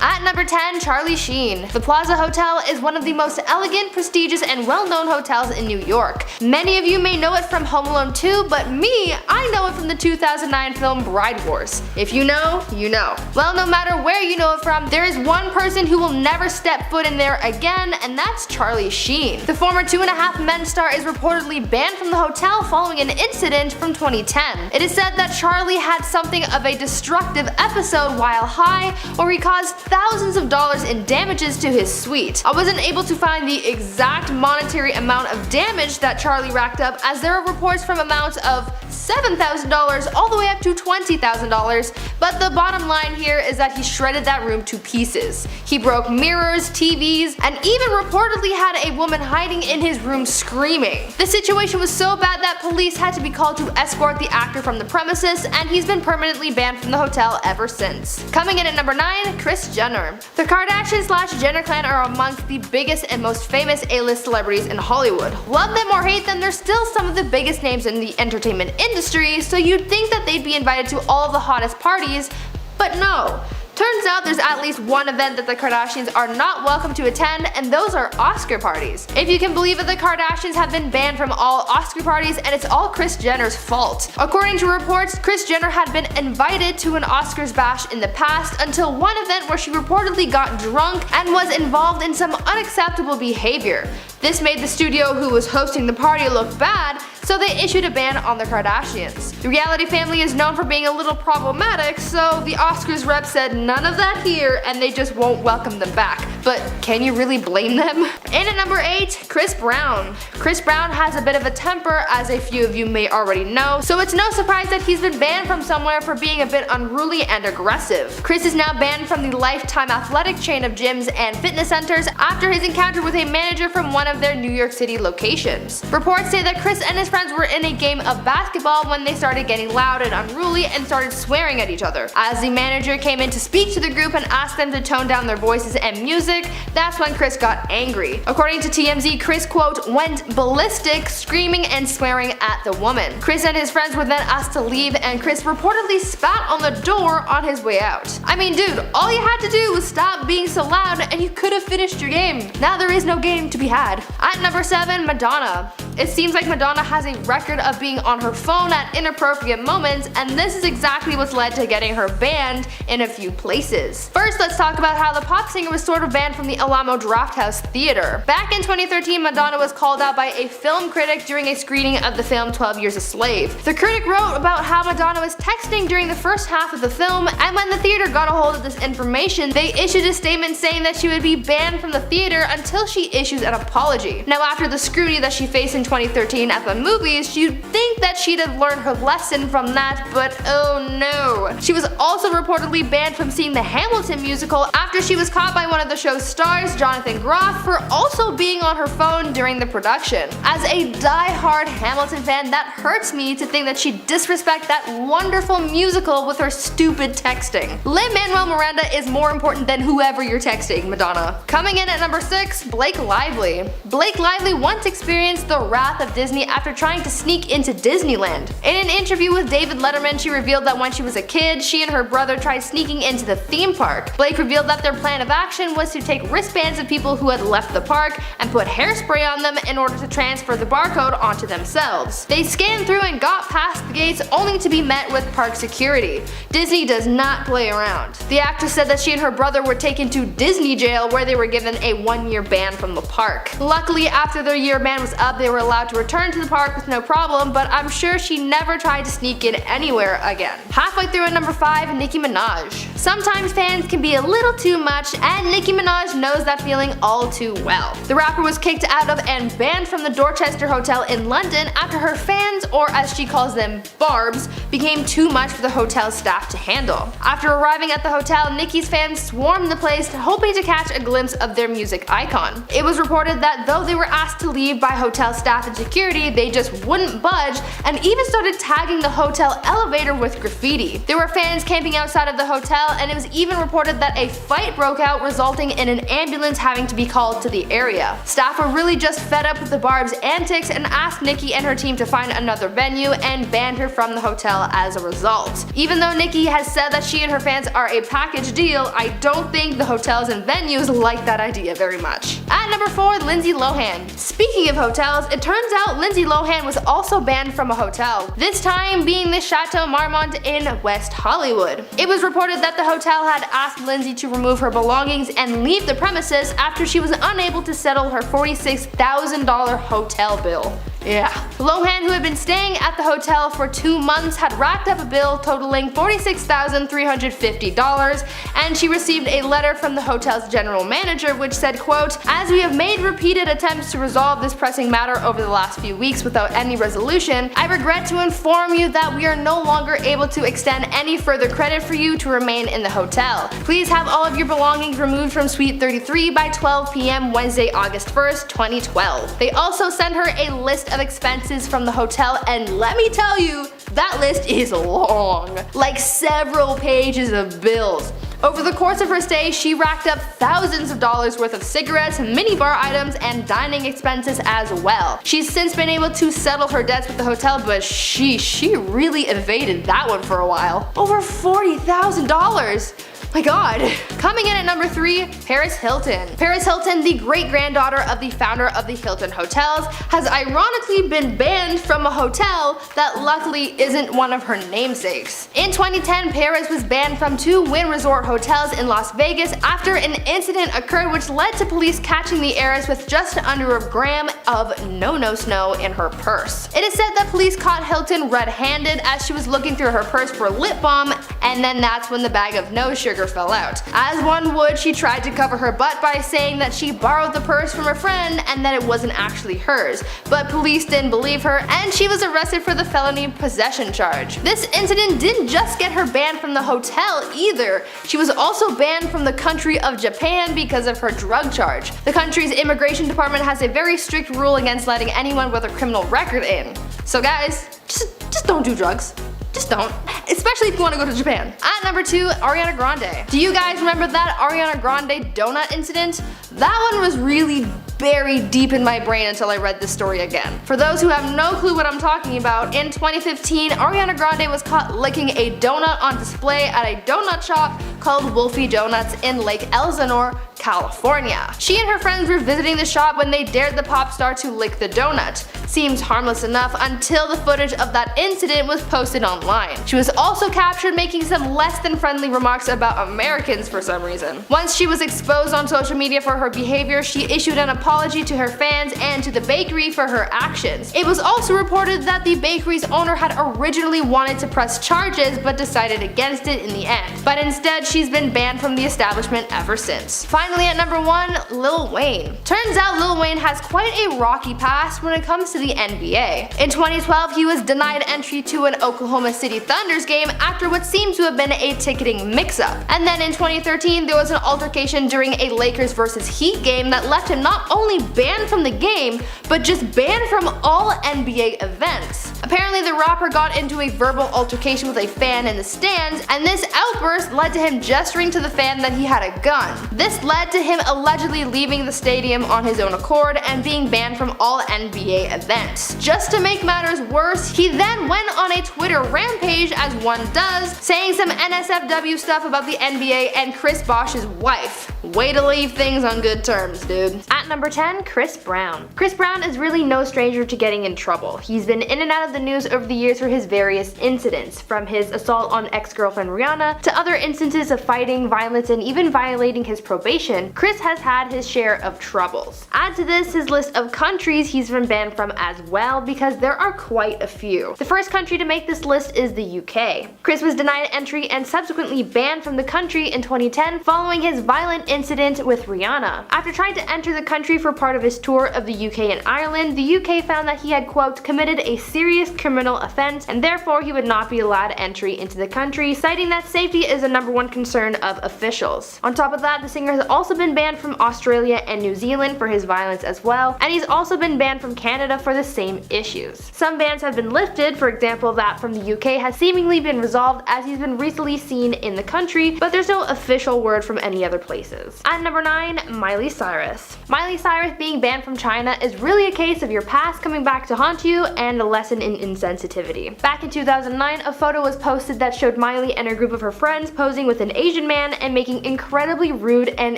At number 10, Charlie Sheen. The Plaza Hotel is one of the most elegant, prestigious, and well-known hotels in New York. Many of you may know it from Home Alone 2, but me, I know it from the 2009 film Bride Wars. If you know, you know. Well, no matter where you know it from, there is one person who will never step foot in there again, and that's Charlie Sheen. The former 2.5 Men star is reportedly banned from the hotel following an incident from 2010. It is said that Charlie had something of a destructive episode while high, where he caused thousands of dollars in damages to his suite. I wasn't able to find the exact monetary amount of damage that Charlie racked up, as there are reports from amounts of $7,000 all the way up to $20,000, but the bottom line here is that he shredded that room to pieces. He broke mirrors, TVs, and even reportedly had a woman hiding in his room screaming. The situation was so bad that police had to be called to escort the actor from the premises, and he's been permanently banned from the hotel ever since. Coming in at number 9, Kris Jenner. The Kardashian/Jenner clan are amongst the biggest and most famous A-list celebrities in Hollywood. Love them or hate them, they're still some of the biggest names in the entertainment industry, so you'd think that they'd be invited to all of the hottest parties, but no. Turns out there's at least one event that the Kardashians are not welcome to attend, and those are Oscar parties. If you can believe it, the Kardashians have been banned from all Oscar parties, and it's all Kris Jenner's fault. According to reports, Kris Jenner had been invited to an Oscars bash in the past until one event where she reportedly got drunk and was involved in some unacceptable behavior. This made the studio who was hosting the party look bad, so they issued a ban on the Kardashians. The reality family is known for being a little problematic, so the Oscars rep said none of that here, and they just won't welcome them back. But can you really blame them? And at number 8, Chris Brown. Chris Brown has a bit of a temper, as a few of you may already know, so it's no surprise that he's been banned from somewhere for being a bit unruly and aggressive. Chris is now banned from the Lifetime Athletic chain of gyms and fitness centers after his encounter with a manager from one of their New York City locations. Reports say that Chris and his friends were in a game of basketball when they started getting loud and unruly and started swearing at each other. As the manager came in to speak to the group and asked them to tone down their voices and music, that's when Chris got angry. According to TMZ, Chris, quote, went ballistic, screaming and swearing at the woman. Chris and his friends were then asked to leave, and Chris reportedly spat on the door on his way out. I mean, dude, all you had to do was stop being so loud and you could have finished your game. Now there is no game to be had. At number 7, Madonna. It seems like Madonna has a record of being on her phone at inappropriate moments, and this is exactly what's led to getting her banned in a few places. First, let's talk about how the pop singer was sort of banned from the Alamo Drafthouse Theater. Back in 2013, Madonna was called out by a film critic during a screening of the film 12 Years a Slave. The critic wrote about how Madonna was texting during the first half of the film, and when the theater got a hold of this information, they issued a statement saying that she would be banned from the theater until she issues an apology. Now, after the scrutiny that she faced in 2013 at the movies, you'd think that she'd have learned her lesson from that, but oh no. She was also reportedly banned from seeing the Hamilton musical after she was caught by one of the show's stars, Jonathan Groff, for also being on her phone during the production. As a die-hard Hamilton fan, that hurts me to think that she disrespect that wonderful musical with her stupid texting. Lin-Manuel Miranda is more important than whoever you're texting, Madonna. Coming in at number 6, Blake Lively. Blake Lively once experienced the wrath of Disney after trying to sneak into Disneyland. In an interview with David Letterman, she revealed that when she was a kid, she and her brother tried sneaking into the theme park. Blake revealed that their plan of action was to take wristbands of people who had left the park and put hairspray on them in order to transfer the barcode onto themselves. They scanned through and got past the gates only to be met with park security. Disney does not play around. The actress said that she and her brother were taken to Disney jail, where they were given a 1-year ban from the park. Luckily, after their year ban was up, they were allowed to return to the park with no problem, but I'm sure she never tried to sneak in anywhere again. Halfway through at number 5, Nicki Minaj. Sometimes fans can be a little too much, and Nicki Minaj knows that feeling all too well. The rapper was kicked out of and banned from the Dorchester Hotel in London after her fans, or as she calls them, barbs, became too much for the hotel staff to handle. After arriving at the hotel, Nicki's fans swarmed the place, hoping to catch a glimpse of their music icon. It was reported that though they were asked to leave by hotel staff and security, they just wouldn't budge and even started tagging the hotel elevator with graffiti. There were fans camping outside of the hotel, and it was even reported that a fight broke out, resulting in an ambulance having to be called to the area. Staff were really just fed up with the Barb's antics and asked Nicki and her team to find another venue and banned her from the hotel hotel as a result. Even though Nicki has said that she and her fans are a package deal, I don't think the hotels and venues like that idea very much. At number 4, Lindsay Lohan. Speaking of hotels, it turns out Lindsay Lohan was also banned from a hotel, this time being the Chateau Marmont in West Hollywood. It was reported that the hotel had asked Lindsay to remove her belongings and leave the premises after she was unable to settle her $46,000 hotel bill. Yeah. Lohan, who had been staying at the hotel for 2 months, had racked up a bill totaling $46,350, and she received a letter from the hotel's general manager which said, quote, "As we have made repeated attempts to resolve this pressing matter over the last few weeks without any resolution, I regret to inform you that we are no longer able to extend any further credit for you to remain in the hotel. Please have all of your belongings removed from Suite 33 by 12 p.m. Wednesday, August 1st, 2012. They also sent her a list of expenses from the hotel, and let me tell you, that list is long. Like several pages of bills. Over the course of her stay, she racked up thousands of dollars worth of cigarettes, minibar items, and dining expenses as well. She's since been able to settle her debts with the hotel, but she really evaded that one for a while. Over $40,000! My god. Coming in at number 3, Paris Hilton. Paris Hilton, the great-granddaughter of the founder of the Hilton Hotels, has ironically been banned from a hotel that luckily isn't one of her namesakes. In 2010, Paris was banned from 2 Wynn Resort hotels in Las Vegas after an incident occurred which led to police catching the heiress with just under a gram of no snow in her purse. It is said that police caught Hilton red-handed as she was looking through her purse for lip balm, and then that's when the bag of no sugar fell out. As one would, she tried to cover her butt by saying that she borrowed the purse from a friend and that it wasn't actually hers, but police didn't believe her and she was arrested for the felony possession charge. This incident didn't just get her banned from the hotel either, she was also banned from the country of Japan because of her drug charge. The country's immigration department has a very strict rule against letting anyone with a criminal record in. So guys, just don't do drugs. Just don't. Especially if you want to go to Japan. At number 2, Ariana Grande. Do you guys remember that Ariana Grande donut incident? That one was really buried deep in my brain until I read this story again. For those who have no clue what I'm talking about, in 2015, Ariana Grande was caught licking a donut on display at a donut shop called Wolfie Donuts in Lake Elsinore, California. She and her friends were visiting the shop when they dared the pop star to lick the donut. Seems harmless enough until the footage of that incident was posted online. She was also captured making some less than friendly remarks about Americans for some reason. Once she was exposed on social media for her behavior, she issued an apology to her fans and to the bakery for her actions. It was also reported that the bakery's owner had originally wanted to press charges but decided against it in the end. But instead, she's been banned from the establishment ever since. Finally, at number 1, Lil Wayne. Turns out Lil Wayne has quite a rocky past when it comes to the NBA. In 2012, he was denied entry to an Oklahoma City Thunder's game after what seemed to have been a ticketing mix-up. And then in 2013, there was an altercation during a Lakers vs. Heat game that left him not only banned from the game, but just banned from all NBA events. Apparently, the rapper got into a verbal altercation with a fan in the stands, and this outburst led to him gesturing to the fan that he had a gun. This led to him allegedly leaving the stadium on his own accord and being banned from all NBA events. Just to make matters worse, he then went on a Twitter rampage, as one does, saying some NSFW stuff about the NBA and Chris Bosh's wife. Way to leave things on good terms, dude. At number 10, Chris Brown. Chris Brown is really no stranger to getting in trouble. He's been in and out of the news over the years for his various incidents, from his assault on ex-girlfriend Rihanna to other instances of fighting, violence, and even violating his probation. Chris has had his share of troubles. Add to this his list of countries he's been banned from as well, because there are quite a few. The first country to make this list is the UK. Chris was denied entry and subsequently banned from the country in 2010 following his violent incident with Rihanna. After trying to enter the country for part of his tour of the UK and Ireland, the UK found that he had, quote, committed a serious criminal offense and therefore he would not be allowed entry into the country, citing that safety is the #1 concern of officials. On top of that, the singer has also also been banned from Australia and New Zealand for his violence as well, and he's also been banned from Canada for the same issues. Some bans have been lifted, for example that from the UK has seemingly been resolved as he's been recently seen in the country, but there's no official word from any other places. At number 9, Miley Cyrus. Miley Cyrus being banned from China is really a case of your past coming back to haunt you and a lesson in insensitivity. Back in 2009, a photo was posted that showed Miley and a group of her friends posing with an Asian man and making incredibly rude and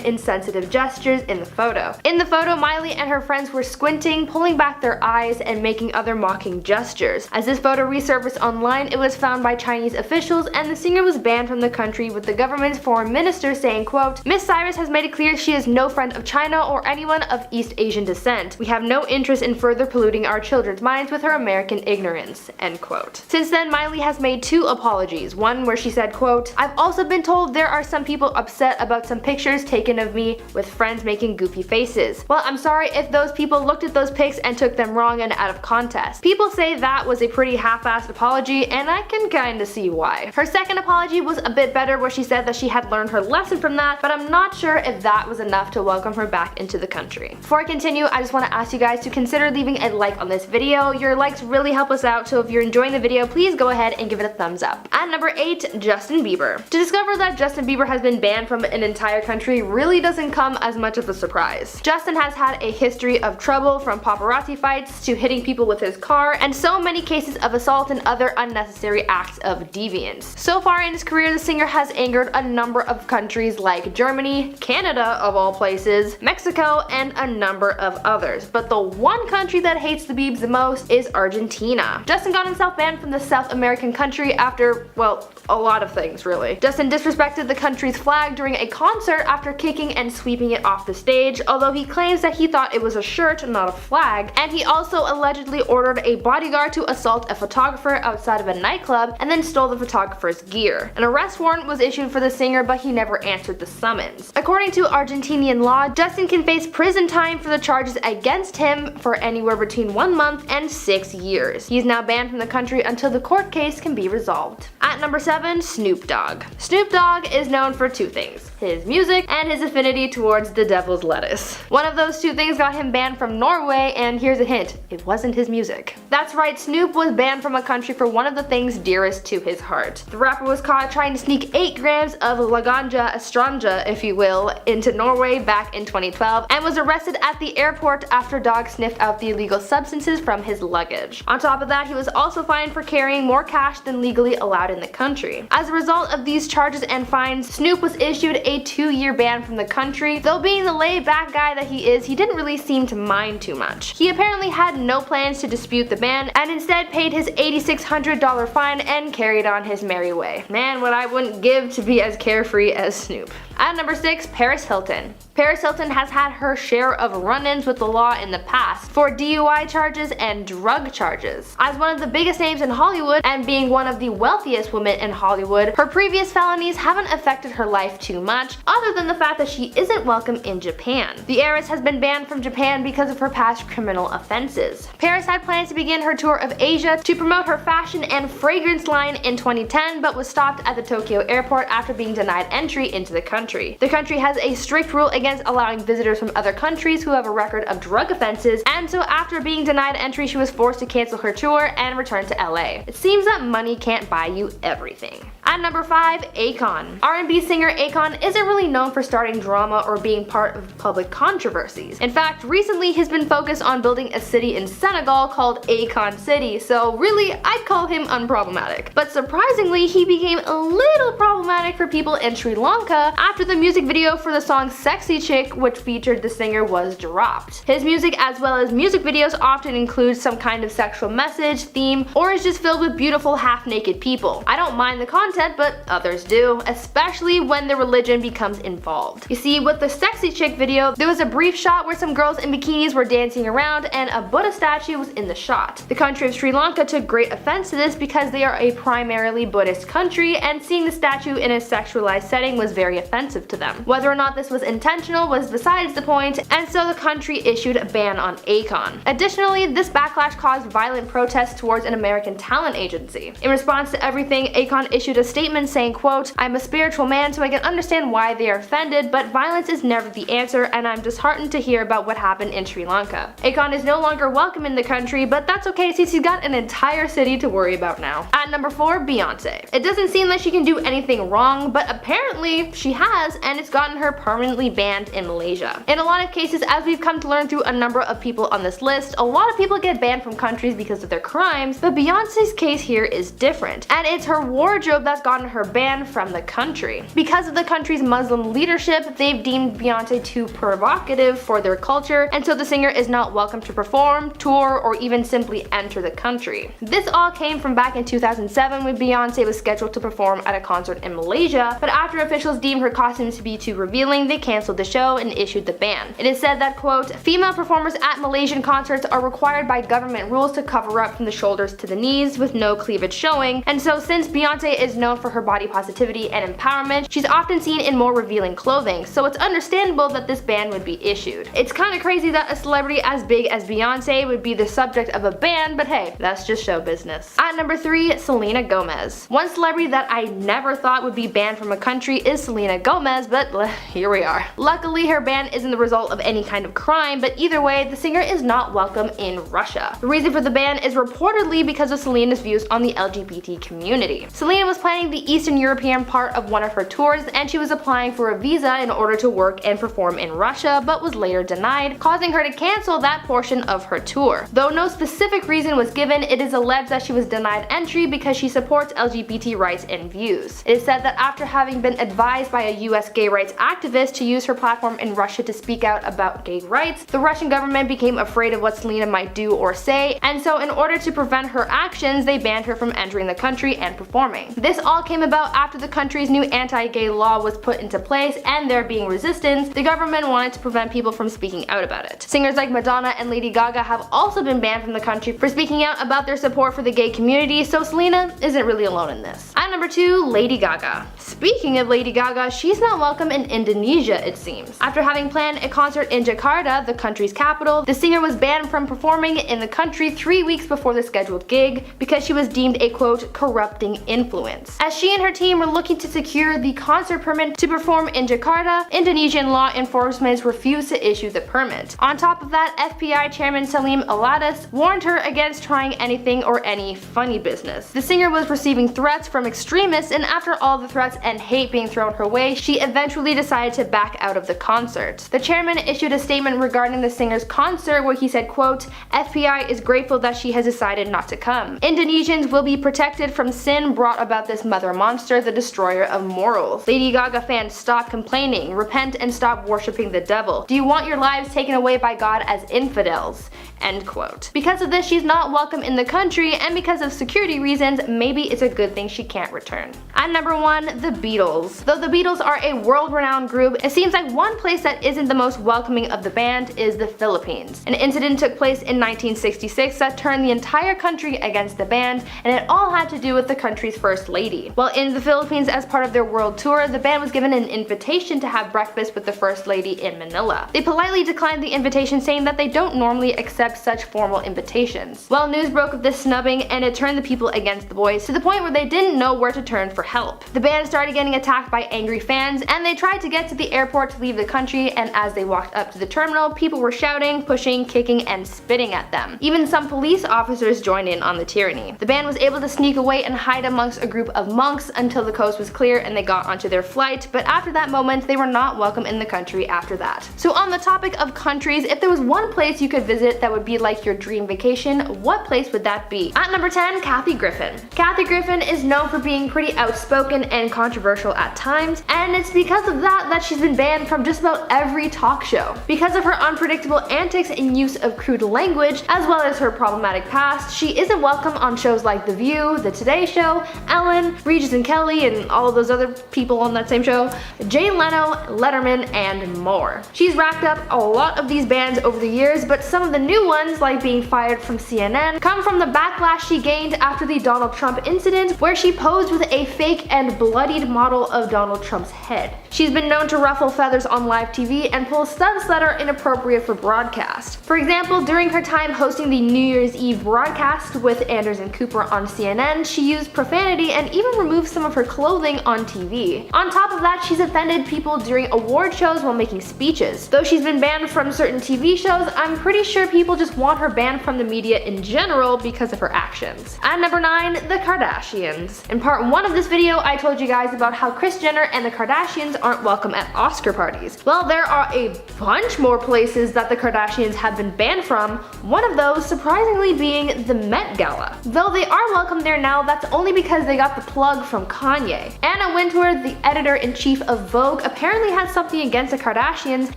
insensitive gestures in the photo. In the photo, Miley and her friends were squinting, pulling back their eyes, and making other mocking gestures. As this photo resurfaced online, it was found by Chinese officials, and the singer was banned from the country, with the government's foreign minister saying, quote, "Miss Cyrus has made it clear she is no friend of China or anyone of East Asian descent. We have no interest in further polluting our children's minds with her American ignorance," end quote. Since then, Miley has made 2 apologies. One where she said, quote, "I've also been told there are some people upset about some pictures taken of me with friends making goofy faces. Well, I'm sorry if those people looked at those pics and took them wrong and out of context. People say that was a pretty half-assed apology, and I can kinda see why." Her second apology was a bit better, where she said that she had learned her lesson from that, but I'm not sure if that was enough to welcome her back into the country. Before I continue, I just want to ask you guys to consider leaving a like on this video. Your likes really help us out, so if you're enjoying the video, please go ahead and give it a thumbs up. At number 8, Justin Bieber. To discover that Justin Bieber has been banned from an entire country really doesn't come as much of a surprise. Justin has had a history of trouble, from paparazzi fights to hitting people with his car, and so many cases of assault and other unnecessary acts of deviance. So far in his career, the singer has angered a number of countries like Germany, Canada of all places, Mexico, and a number of others. But the one country that hates the Biebs the most is Argentina. Justin got himself banned from the South American country after, well, a lot of things really. Justin disrespected the country's flag during a concert after kicking and sweeping it off the stage, although he claims that he thought it was a shirt, not a flag, and he also allegedly ordered a bodyguard to assault a photographer outside of a nightclub and then stole the photographer's gear. An arrest warrant was issued for the singer, but he never answered the summons. According to Argentinian law, Justin can face prison time for the charges against him for anywhere between 1 month and 6 years. He is now banned from the country until the court case can be resolved. At number 7, Snoop Dogg. Snoop Dogg is known for 2 things: his music and his affinity towards the devil's lettuce. One of those 2 things got him banned from Norway, and here's a hint: it wasn't his music. That's right, Snoop was banned from a country for one of the things dearest to his heart. The rapper was caught trying to sneak 8 grams of La Ganja Estranja, if you will, into Norway back in 2012, and was arrested at the airport after Dogg sniffed out the illegal substances from his luggage. On top of that, he was also fined for carrying more cash than legally allowed in the country. As a result of these charges and fines, Snoop was issued a 2-year ban from the country. Though being the laid-back guy that he is, he didn't really seem to mind too much. He apparently had no plans to dispute the ban, and instead paid his $8,600 fine and carried on his merry way. Man, what I wouldn't give to be as carefree as Snoop. At number 6, Paris Hilton. Paris Hilton has had her share of run-ins with the law in the past for DUI charges and drug charges. As one of the biggest names in Hollywood and being one of the wealthiest women in Hollywood, her previous felonies haven't affected her life too much, other than the fact that she isn't welcome in Japan. The heiress has been banned from Japan because of her past criminal offenses. Paris had plans to begin her tour of Asia to promote her fashion and fragrance line in 2010, but was stopped at the Tokyo airport after being denied entry into the country. The country has a strict rule against allowing visitors from other countries who have a record of drug offenses, and so after being denied entry, she was forced to cancel her tour and return to LA. It seems that money can't buy you everything. At number 5, Akon. R&B singer Akon isn't really known for starting drama or being part of public controversies. In fact, recently he's been focused on building a city in Senegal called Akon City, so really I'd call him unproblematic. But surprisingly, he became a little problematic for people in Sri Lanka after the music video for the song Sexy Chick, which featured the singer, was dropped. His music as well as music videos often include some kind of sexual message, theme, or is just filled with beautiful half-naked people. I don't mind the content, but others do, especially when the religion becomes involved. You see, with the Sexy Chick video, there was a brief shot where some girls in bikinis were dancing around and a Buddha statue was in the shot. The country of Sri Lanka took great offense to this because they are a primarily Buddhist country, and seeing the statue in a sexualized setting was very offensive to them. Whether or not this was intentional was besides the point, and so the country issued a ban on Akon. Additionally, this backlash caused violent protests towards an American talent agency. In response to everything, Akon issued a statement saying, quote, "I'm a spiritual man, so I can understand why they are offended, but violence is never the answer, and I'm disheartened to hear about what happened in Sri Lanka. Akon is no longer welcome in the country, but that's okay since he's got an entire city to worry about now." At number 4, Beyonce. It doesn't seem like she can do anything wrong, but apparently she has, and it's gotten her permanently banned in Malaysia. In a lot of cases, as we've come to learn through a number of people on this list, a lot of people get banned from countries because of their crimes, but Beyonce's case here is different, and it's her wardrobe that's gotten her banned from the country. Because of the country's Muslim leadership, they've deemed Beyonce too provocative for their culture, and so the singer is not welcome to perform, tour, or even simply enter the country. This all came from back in 2007 when Beyonce was scheduled to perform at a concert in Malaysia, but after officials deemed her costumes to be too revealing, they cancelled the show and issued the ban. It is said that, quote, "Female performers at Malaysian concerts are required by government rules to cover up from the shoulders to the knees with no cleavage showing, and so since Beyonce is known for her body positivity and empowerment, she's often seen in more revealing clothing, so it's understandable that this ban would be issued." It's kinda crazy that a celebrity as big as Beyonce would be the subject of a ban, but hey, that's just show business. At number 3, Selena Gomez. One celebrity that I never thought would be banned from a country is Selena Gomez, but here we are. Luckily, her ban isn't the result of any kind of crime, but either way, the singer is not welcome in Russia. The reason for the ban is reportedly because of Selena's views on the LGBT community. Selena was planning the Eastern European part of one of her tours, and she was applying for a visa in order to work and perform in Russia, but was later denied, causing her to cancel that portion of her tour. Though no specific reason was given, it is alleged that she was denied entry because she supports LGBT rights and views. It is said that after having been advised by a US gay rights activist to use her platform in Russia to speak out about gay rights, the Russian government became afraid of what Selena might do or say, and so in order to prevent her actions, they banned her from entering the country and performing. This all came about after the country's new anti-gay law was put into place, and there being resistance, the government wanted to prevent people from speaking out about it. Singers like Madonna and Lady Gaga have also been banned from the country for speaking out about their support for the gay community, so Selena isn't really alone in this. At number 2, Lady Gaga. Speaking of Lady Gaga, she's not welcome in Indonesia, it seems. After having planned a concert in Jakarta, the country's capital, the singer was banned from performing in the country 3 weeks before the scheduled gig because she was deemed a, quote, corrupting influence. As she and her team were looking to secure the concert permit to perform in Jakarta, Indonesian law enforcement refused to issue the permit. On top of that, FBI Chairman Salim Alatas warned her against trying anything or any funny business. The singer was receiving threats from extremists, and after all the threats and hate being thrown her way, she eventually decided to back out of the concert. The chairman issued a statement regarding the singer's concert where he said, quote, "FBI is grateful that she has decided not to come. Indonesians will be protected from sin brought about this mother monster, the destroyer of morals. Lady Gaga fans, stop complaining, repent and stop worshipping the devil. Do you want your lives taken away by God as infidels?" End quote. Because of this, she's not welcome in the country, and because of security reasons, maybe it's a good thing she can't return. At number 1, the Beatles. Though the Beatles are a world-renowned group, it seems like one place that isn't the most welcoming of the band is the Philippines. An incident took place in 1966 that turned the entire country against the band, and it all had to do with the country's first lady. While in the Philippines as part of their world tour, the band was given an invitation to have breakfast with the first lady in Manila. They politely declined the invitation, saying that they don't normally accept such formal invitations. Well, news broke of this snubbing, and it turned the people against the boys to the point where they didn't know where to turn for help. The band started getting attacked by angry fans, and they tried to get to the airport to leave the country, and as they walked up to the terminal, people were shouting, pushing, kicking, and spitting at them. Even some police officers joined in on the tyranny. The band was able to sneak away and hide amongst a group of monks until the coast was clear and they got onto their flight, but after that moment, they were not welcome in the country after that. So on the topic of countries, if there was one place you could visit that would be like your dream vacation, what place would that be? At number 10, Kathy Griffin. Kathy Griffin is known for being pretty outspoken and controversial at times, and it's because of that she's been banned from just about every talk show. Because of her unpredictable antics and use of crude language, as well as her problematic past, she isn't welcome on shows like The View, The Today Show, Ellen, Regis and Kelly, and all of those other people on that same show, Jay Leno, Letterman, and more. She's racked up a lot of these bans over the years, but some of the new ones, like being fired from CNN, come from the backlash she gained after the Donald Trump incident, where she posed with a fake and bloodied model of Donald Trump's head. She's been known to ruffle feathers on live TV and pull stunts that are inappropriate for broadcast. For example, during her time hosting the New Year's Eve broadcast with Anderson Cooper on CNN, she used profanity and even removed some of her clothing on TV. On top of that, she's offended people during award shows while making speeches. Though she's been banned from certain TV shows, I'm pretty sure people just want her banned from the media in general because of her actions. At number 9, the Kardashians. In part 1 of this video, I told you guys about how Kris Jenner and the Kardashians aren't welcome at Oscar parties. Well, there are a bunch more places that the Kardashians have been banned from, one of those surprisingly being the Met Gala. Though they are welcome there now, that's only because they got the plug from Kanye. Anna Wintour, the editor-in-chief of Vogue, apparently had something against the Kardashians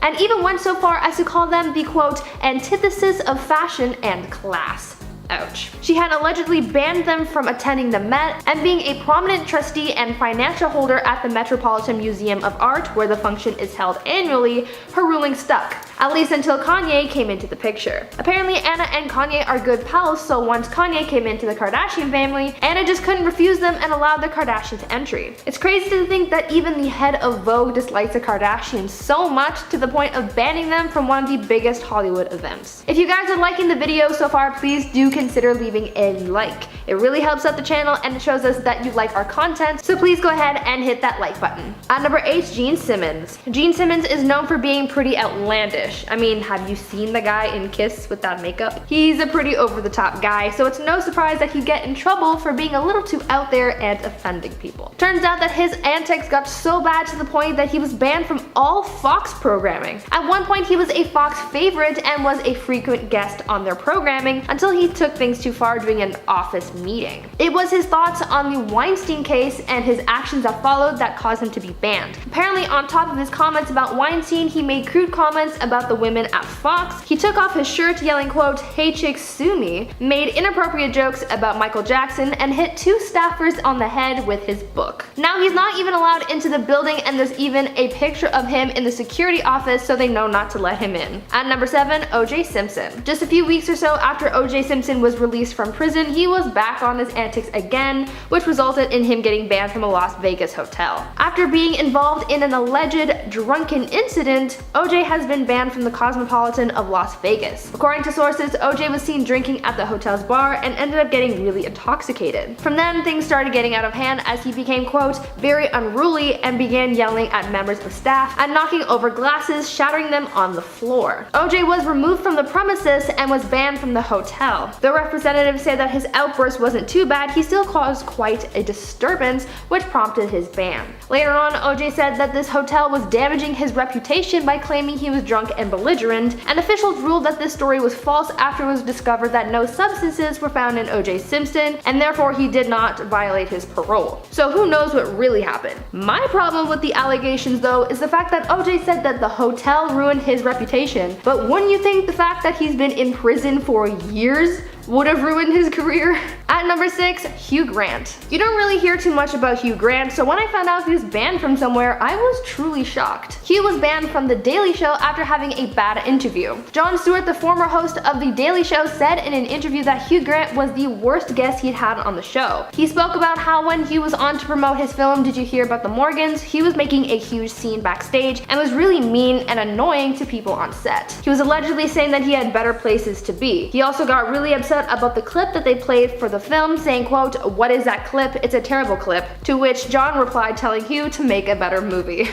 and even went so far as to call them the quote, antithesis of fashion and class. Ouch. She had allegedly banned them from attending the Met, and being a prominent trustee and financial holder at the Metropolitan Museum of Art, where the function is held annually, her ruling stuck, at least until Kanye came into the picture. Apparently Anna and Kanye are good pals, so once Kanye came into the Kardashian family, Anna just couldn't refuse them and allowed the Kardashians entry. It's crazy to think that even the head of Vogue dislikes the Kardashians so much to the point of banning them from one of the biggest Hollywood events. If you guys are liking the video so far, please do consider leaving a like. It really helps out the channel and it shows us that you like our content, so please go ahead and hit that like button. At number 8, Gene Simmons. Gene Simmons is known for being pretty outlandish. I mean, have you seen the guy in Kiss with that makeup? He's a pretty over-the-top guy, so it's no surprise that he'd get in trouble for being a little too out there and offending people. Turns out that his antics got so bad to the point that he was banned from all Fox programming. At one point he was a Fox favorite and was a frequent guest on their programming until he took things too far during an office meeting. It was his thoughts on the Weinstein case and his actions that followed that caused him to be banned. Apparently, on top of his comments about Weinstein, he made crude comments about the women at Fox. He took off his shirt yelling quote, "Hey chicks, sue me," made inappropriate jokes about Michael Jackson, and hit 2 staffers on the head with his book. Now he's not even allowed into the building, and there's even a picture of him in the security office, so they know not to let him in. At number 7, O.J. Simpson. Just a few weeks or so after O.J. Simpson was released from prison, he was back on his antics again, which resulted in him getting banned from a Las Vegas hotel. After being involved in an alleged drunken incident, OJ has been banned from the Cosmopolitan of Las Vegas. According to sources, OJ was seen drinking at the hotel's bar and ended up getting really intoxicated. From then, things started getting out of hand as he became, quote, very unruly and began yelling at members of staff and knocking over glasses, shattering them on the floor. OJ was removed from the premises and was banned from the hotel. The representatives say that his outburst wasn't too bad, he still caused quite a disturbance, which prompted his ban. Later on, OJ said that this hotel was damaging his reputation by claiming he was drunk and belligerent, and officials ruled that this story was false after it was discovered that no substances were found in O.J. Simpson, and therefore he did not violate his parole. So who knows what really happened? My problem with the allegations, though, is the fact that O.J. said that the hotel ruined his reputation, but wouldn't you think the fact that he's been in prison for years would have ruined his career? At number 6, Hugh Grant. You don't really hear too much about Hugh Grant, so when I found out he was banned from somewhere, I was truly shocked. Hugh was banned from The Daily Show after having a bad interview. Jon Stewart, the former host of The Daily Show, said in an interview that Hugh Grant was the worst guest he'd had on the show. He spoke about how when Hugh was on to promote his film Did You Hear About the Morgans, he was making a huge scene backstage and was really mean and annoying to people on set. He was allegedly saying that he had better places to be. He also got really upset about the clip that they played for the film, saying, quote, "What is that clip? It's a terrible clip." To which Jon replied telling Hugh to make a better movie.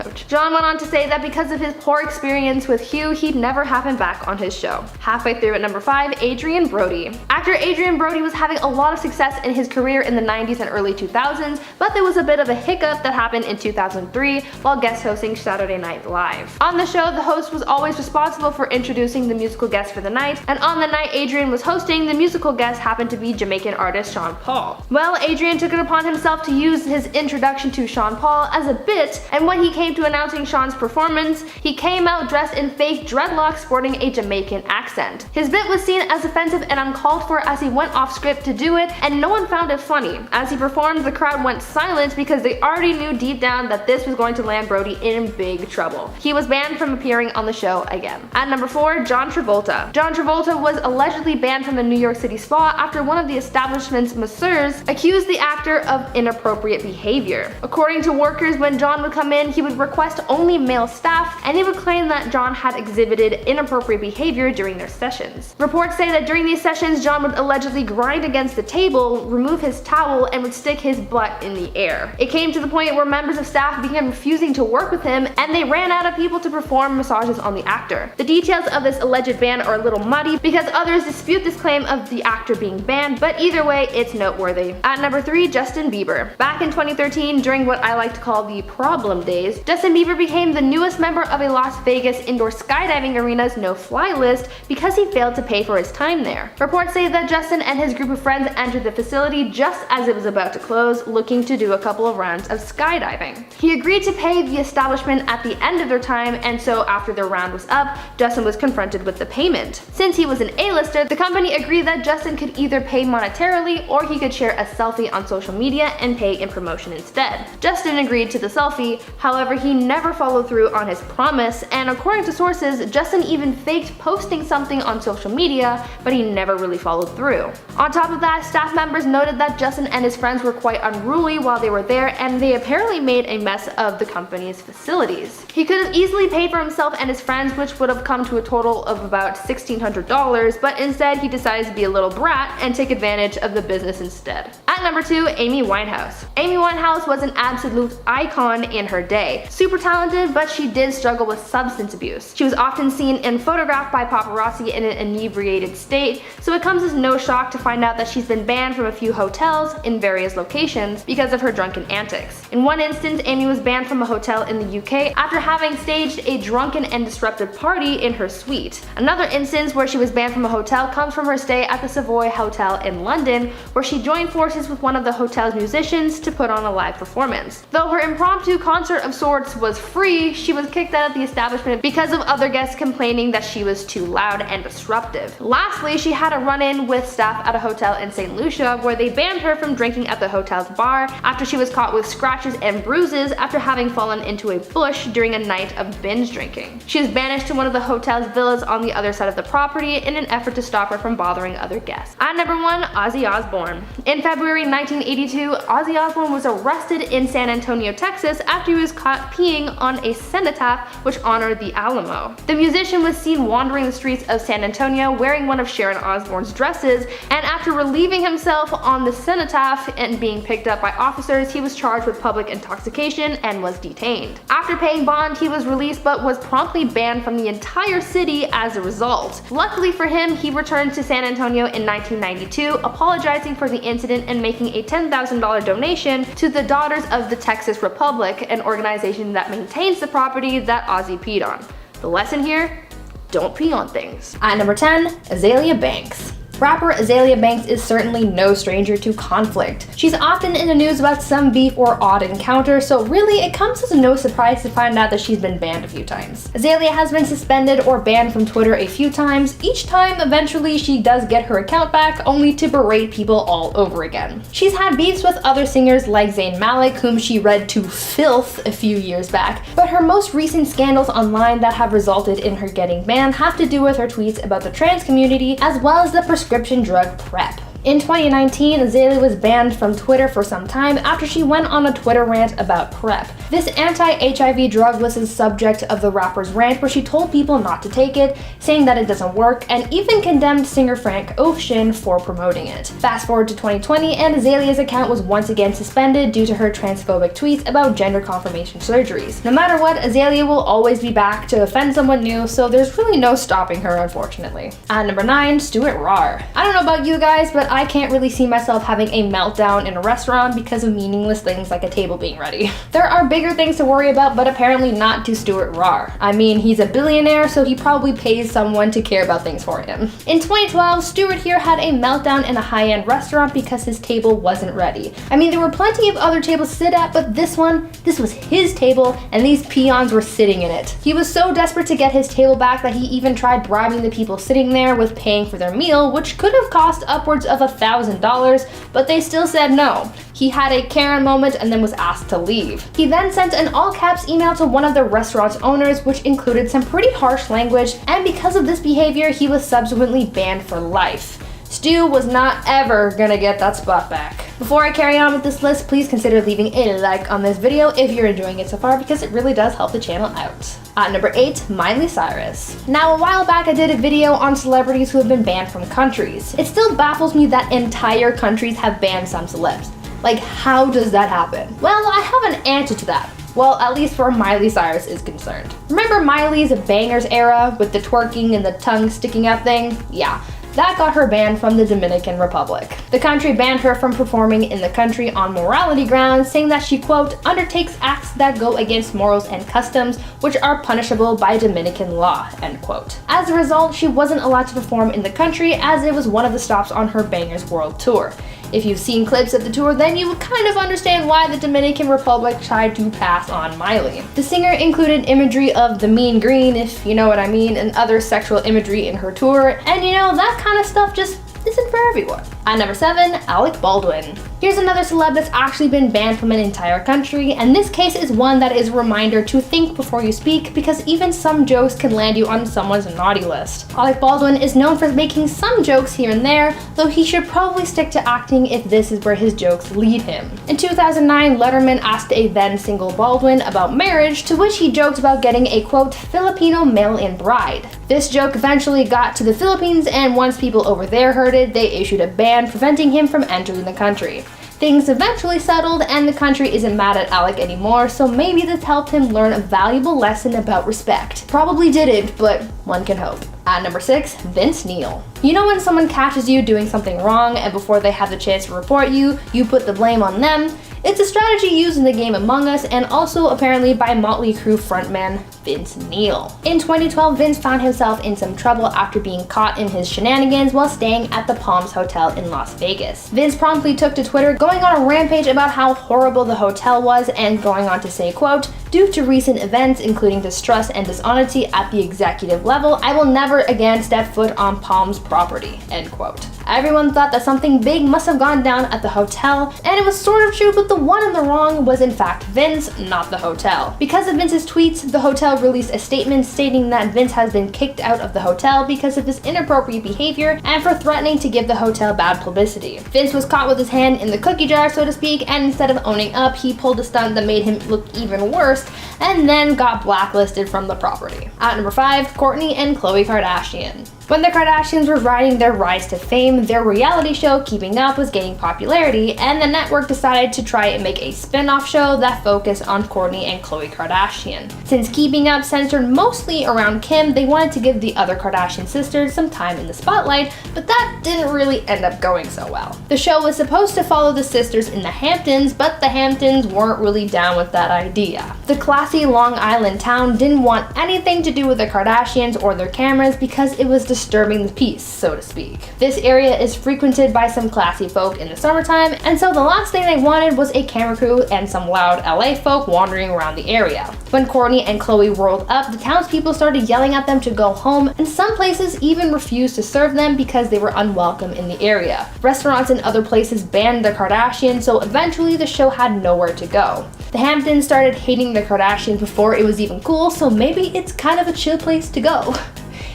Ouch. Jon went on to say that because of his poor experience with Hugh, he'd never have him back on his show. Halfway through at number 5, Adrien Brody. Actor Adrien Brody was having a lot of success in his career in the 90s and early 2000s, but there was a bit of a hiccup that happened in 2003 while guest hosting Saturday Night Live. On the show, the host was always responsible for introducing the musical guest for the night, and on the night Adrien was hosting, the musical guest happened to be Jamaican artist Sean Paul. Well, Adrien took it upon himself to use his introduction to Sean Paul as a bit, and when he came to announcing Sean's performance, he came out dressed in fake dreadlocks sporting a Jamaican accent. His bit was seen as offensive and uncalled for as he went off script to do it, and no one found it funny. As he performed, the crowd went silent because they already knew deep down that this was going to land Brody in big trouble. He was banned from appearing on the show again. At number 4, John Travolta. John Travolta was allegedly banned from the New York City spa after one of the establishment's masseurs accused the actor of inappropriate behavior. According to workers, when John would come in, he would would request only male staff, and they would claim that John had exhibited inappropriate behavior during their sessions. Reports say that during these sessions, John would allegedly grind against the table, remove his towel, and would stick his butt in the air. It came to the point where members of staff began refusing to work with him, and they ran out of people to perform massages on the actor. The details of this alleged ban are a little muddy because others dispute this claim of the actor being banned, but either way, it's noteworthy. At number 3, Justin Bieber. Back in 2013, during what I like to call the problem days, Justin Bieber became the newest member of a Las Vegas indoor skydiving arena's no-fly list because he failed to pay for his time there. Reports say that Justin and his group of friends entered the facility just as it was about to close, looking to do a couple of rounds of skydiving. He agreed to pay the establishment at the end of their time, and so after their round was up, Justin was confronted with the payment. Since he was an A-lister, the company agreed that Justin could either pay monetarily or he could share a selfie on social media and pay in promotion instead. Justin agreed to the selfie, however he never followed through on his promise, and according to sources, Justin even faked posting something on social media, but he never really followed through. On top of that, staff members noted that Justin and his friends were quite unruly while they were there, and they apparently made a mess of the company's facilities. He could have easily paid for himself and his friends, which would have come to a total of about $1,600, but instead he decided to be a little brat and take advantage of the business instead. At number 2, Amy Winehouse. Amy Winehouse was an absolute icon in her day. Super talented, but she did struggle with substance abuse. She was often seen and photographed by paparazzi in an inebriated state, so it comes as no shock to find out that she's been banned from a few hotels in various locations because of her drunken antics. In one instance, Amy was banned from a hotel in the UK after having staged a drunken and disruptive party in her suite. Another instance where she was banned from a hotel comes from her stay at the Savoy Hotel in London, where she joined forces with one of the hotel's musicians to put on a live performance. Though her impromptu concert of sorts was free, she was kicked out of the establishment because of other guests complaining that she was too loud and disruptive. Lastly, she had a run-in with staff at a hotel in St. Lucia where they banned her from drinking at the hotel's bar after she was caught with scratches and bruises after having fallen into a bush during a night of binge drinking. She was banished to one of the hotel's villas on the other side of the property in an effort to stop her from bothering other guests. At number 1, Ozzy Osbourne. In February 1982, Ozzy Osbourne was arrested in San Antonio, Texas after he was caught peeing on a cenotaph which honored the Alamo. The musician was seen wandering the streets of San Antonio wearing one of Sharon Osbourne's dresses, and after relieving himself on the cenotaph and being picked up by officers, he was charged with public intoxication and was detained. After paying bond, he was released but was promptly banned from the entire city as a result. Luckily for him, he returned to San Antonio in 1992, apologizing for the incident and making a $10,000 donation to the Daughters of the Texas Republic, an organization that maintains the property that Ozzy peed on. The lesson here? Don't pee on things. At number 10, Azealia Banks. Rapper Azealia Banks is certainly no stranger to conflict. She's often in the news about some beef or odd encounter, so really it comes as no surprise to find out that she's been banned a few times. Azealia has been suspended or banned from Twitter a few times. Each time, eventually, she does get her account back, only to berate people all over again. She's had beefs with other singers like Zayn Malik, whom she read to filth a few years back, but her most recent scandals online that have resulted in her getting banned have to do with her tweets about the trans community, as well as the prescription drug PrEP. In 2019, Azealia was banned from Twitter for some time after she went on a Twitter rant about PrEP. This anti-HIV drug was the subject of the rapper's rant, where she told people not to take it, saying that it doesn't work, and even condemned singer Frank Ocean for promoting it. Fast forward to 2020, and Azalea's account was once again suspended due to her transphobic tweets about gender confirmation surgeries. No matter what, Azealia will always be back to offend someone new, so there's really no stopping her, unfortunately. At number 9, Stuart Rahr. I don't know about you guys, but I can't really see myself having a meltdown in a restaurant because of meaningless things like a table being ready. There are bigger things to worry about, but apparently not to Stuart Rahr. I mean, he's a billionaire, so he probably pays someone to care about things for him. In 2012, Stuart here had a meltdown in a high-end restaurant because his table wasn't ready. I mean, there were plenty of other tables to sit at, but this was his table, and these peons were sitting in it. He was so desperate to get his table back that he even tried bribing the people sitting there with paying for their meal, which could have cost upwards of $1,000, but they still said no. He had a Karen moment and then was asked to leave. He then sent an all-caps email to one of the restaurant's owners, which included some pretty harsh language, and because of this behavior, he was subsequently banned for life. Stu was not ever gonna get that spot back. Before I carry on with this list, please consider leaving a like on this video if you're enjoying it so far, because it really does help the channel out. At number 8, Miley Cyrus. Now, a while back I did a video on celebrities who have been banned from countries. It still baffles me that entire countries have banned some celebs. Like, how does that happen? Well, I have an answer to that. Well, at least where Miley Cyrus is concerned. Remember Miley's Bangers era with the twerking and the tongue sticking out thing? Yeah. That got her banned from the Dominican Republic. The country banned her from performing in the country on morality grounds, saying that she, quote, undertakes acts that go against morals and customs, which are punishable by Dominican law, end quote. As a result, she wasn't allowed to perform in the country, as it was one of the stops on her Bangers World Tour. If you've seen clips of the tour, then you would kind of understand why the Dominican Republic tried to pass on Miley. The singer included imagery of the mean green, if you know what I mean, and other sexual imagery in her tour, and you know, that kind of stuff just isn't for everyone. At number 7, Alec Baldwin. Here's another celeb that's actually been banned from an entire country, and this case is one that is a reminder to think before you speak, because even some jokes can land you on someone's naughty list. Alec Baldwin is known for making some jokes here and there, though he should probably stick to acting if this is where his jokes lead him. In 2009, Letterman asked a then single Baldwin about marriage, to which he joked about getting a, quote, Filipino mail-in bride. This joke eventually got to the Philippines, and once people over there heard it, they issued a ban preventing him from entering the country. Things eventually settled, and the country isn't mad at Alec anymore, so maybe this helped him learn a valuable lesson about respect. Probably didn't, but one can hope. At number 6, Vince Neil. You know when someone catches you doing something wrong, and before they have the chance to report you, you put the blame on them? It's a strategy used in the game Among Us, and also apparently by Motley Crue frontman Vince Neil. In 2012, Vince found himself in some trouble after being caught in his shenanigans while staying at the Palms Hotel in Las Vegas. Vince promptly took to Twitter, going on a rampage about how horrible the hotel was, and going on to say, quote, due to recent events, including distrust and dishonesty at the executive level, I will never again step foot on Palms property, end quote. Everyone thought that something big must have gone down at the hotel, and it was sort of true, but the one in the wrong was in fact Vince, not the hotel. Because of Vince's tweets, the hotel released a statement stating that Vince has been kicked out of the hotel because of his inappropriate behavior and for threatening to give the hotel bad publicity. Vince was caught with his hand in the cookie jar, so to speak, and instead of owning up, he pulled a stunt that made him look even worse, and then got blacklisted from the property. At number 5, Kourtney and Khloe Kardashian. When the Kardashians were riding their rise to fame, their reality show Keeping Up was gaining popularity, and the network decided to try and make a spin-off show that focused on Kourtney and Khloe Kardashian. Since Keeping Up centered mostly around Kim, they wanted to give the other Kardashian sisters some time in the spotlight, but that didn't really end up going so well. The show was supposed to follow the sisters in the Hamptons, but the Hamptons weren't really down with that idea. The classy Long Island town didn't want anything to do with the Kardashians or their cameras because it was disturbing the peace, so to speak. This area is frequented by some classy folk in the summertime, and so the last thing they wanted was a camera crew and some loud LA folk wandering around the area. When Kourtney and Khloe rolled up, the townspeople started yelling at them to go home, and some places even refused to serve them because they were unwelcome in the area. Restaurants and other places banned the Kardashians, so eventually the show had nowhere to go. The Hamptons started hating the Kardashians before it was even cool, so maybe it's kind of a chill place to go.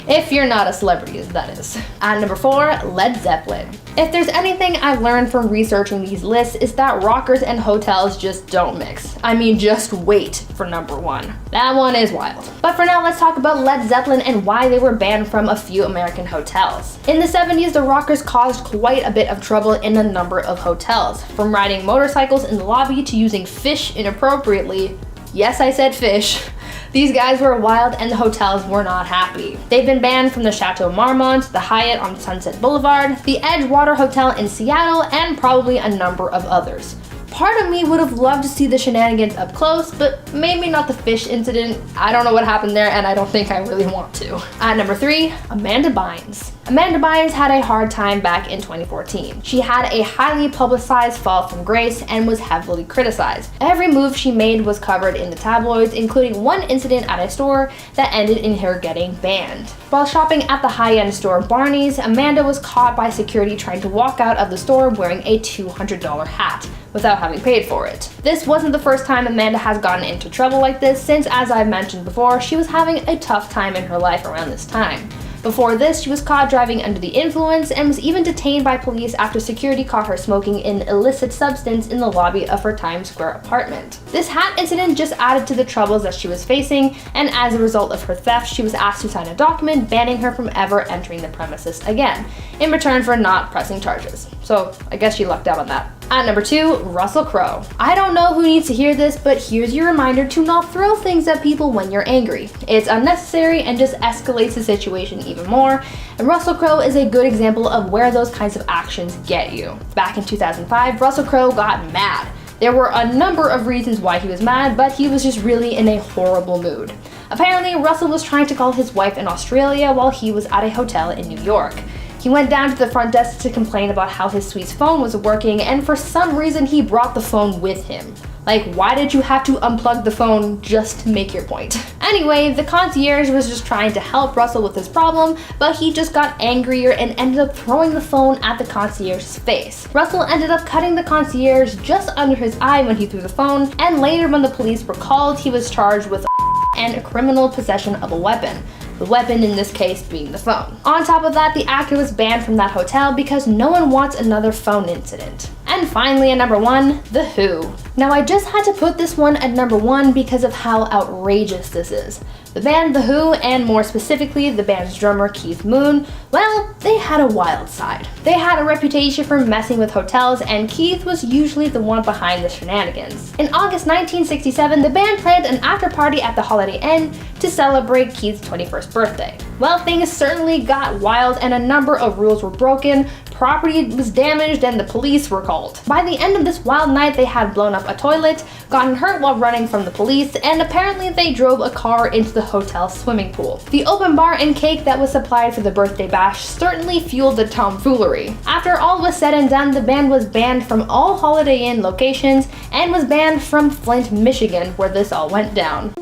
If you're not a celebrity, that is. At number 4, Led Zeppelin. If there's anything I've learned from researching these lists, is that rockers and hotels just don't mix. I mean, just wait for number 1. That one is wild. But for now, let's talk about Led Zeppelin and why they were banned from a few American hotels. In the 70s, the rockers caused quite a bit of trouble in a number of hotels, from riding motorcycles in the lobby to using fish inappropriately. Yes, I said fish. These guys were wild and the hotels were not happy. They've been banned from the Chateau Marmont, the Hyatt on Sunset Boulevard, the Edgewater Hotel in Seattle, and probably a number of others. Part of me would have loved to see the shenanigans up close, but maybe not the fish incident. I don't know what happened there, and I don't think I really want to. At number 3, Amanda Bynes. Amanda Bynes had a hard time back in 2014. She had a highly publicized fall from grace and was heavily criticized. Every move she made was covered in the tabloids, including one incident at a store that ended in her getting banned. While shopping at the high-end store Barney's, Amanda was caught by security trying to walk out of the store wearing a $200 hat without having paid for it. This wasn't the first time Amanda has gotten into trouble like this, since, as I've mentioned before, she was having a tough time in her life around this time. Before this, she was caught driving under the influence and was even detained by police after security caught her smoking an illicit substance in the lobby of her Times Square apartment. This hat incident just added to the troubles that she was facing, and as a result of her theft, she was asked to sign a document banning her from ever entering the premises again, in return for not pressing charges. So I guess she lucked out on that. At number 2, Russell Crowe. I don't know who needs to hear this, but here's your reminder to not throw things at people when you're angry. It's unnecessary and just escalates the situation even more, and Russell Crowe is a good example of where those kinds of actions get you. Back in 2005, Russell Crowe got mad. There were a number of reasons why he was mad, but he was just really in a horrible mood. Apparently, Russell was trying to call his wife in Australia while he was at a hotel in New York. He went down to the front desk to complain about how his suite's phone was working, and for some reason he brought the phone with him. Like, why did you have to unplug the phone just to make your point? Anyway, the concierge was just trying to help Russell with his problem, but he just got angrier and ended up throwing the phone at the concierge's face. Russell ended up cutting the concierge just under his eye when he threw the phone, and later when the police were called, he was charged with and criminal possession of a weapon. The weapon in this case being the phone. On top of that, the actor was banned from that hotel because no one wants another phone incident. And finally, at number 1, The Who. Now I just had to put this one at number 1 because of how outrageous this is. The band The Who, and more specifically the band's drummer Keith Moon, well, they had a wild side. They had a reputation for messing with hotels, and Keith was usually the one behind the shenanigans. In August 1967, the band planned an after-party at the Holiday Inn to celebrate Keith's 21st birthday. Well, things certainly got wild and a number of rules were broken, property was damaged, and the police were called. By the end of this wild night, they had blown up a toilet, gotten hurt while running from the police, and apparently they drove a car into the hotel swimming pool. The open bar and cake that was supplied for the birthday bash certainly fueled the tomfoolery. After all was said and done, the band was banned from all Holiday Inn locations and was banned from Flint, Michigan, where this all went down.